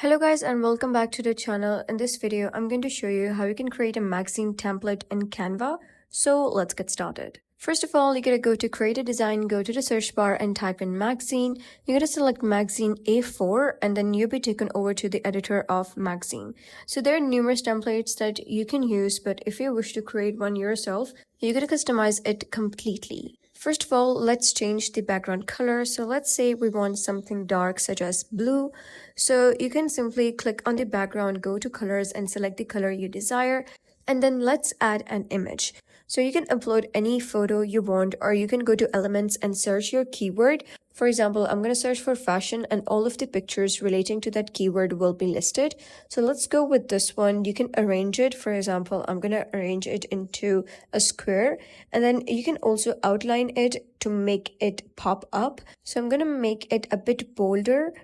Hello guys and welcome back to the channel. In this video, I'm going to show you how you can create a magazine template in Canva. So let's get started. First of all, you gotta go to create a design, go to the search bar and type in magazine. You gotta select magazine A4 and then you'll be taken over to the editor of magazine. So there are numerous templates that you can use, but if you wish to create one yourself, you gotta customize it completely. First of all, let's change the background color. So let's say we want something dark such as blue. So you can simply click on the background, go to colors and select the color you desire. And then let's add an image. So you can upload any photo you want, or you can go to elements and search your keyword. For example, I'm going to search for fashion and all of the pictures relating to that keyword will be listed. So let's go with this one. You can arrange it. For example, I'm going to arrange it into a square, and then you can also outline it to make it pop up. So I'm going to make it a bit bolder.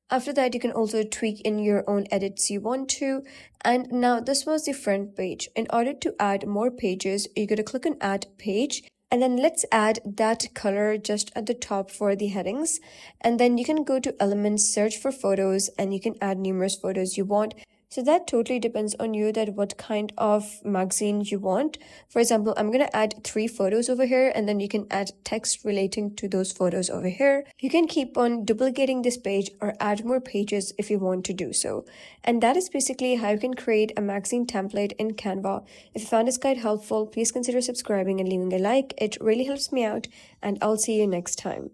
After that, you can also tweak in your own edits you want to. And now this was the front page. In order to add more pages, you're going to click on add page. And then let's add that color just at the top for the headings. And then you can go to elements, search for photos, and you can add numerous photos you want. So that totally depends on you, that what kind of magazine you want. For example, I'm going to add 3 photos over here, and then you can add text relating to those photos over here. You can keep on duplicating this page or add more pages if you want to do so. And that is basically how you can create a magazine template in Canva. If you found this guide helpful, please consider subscribing and leaving a like. It really helps me out, and I'll see you next time.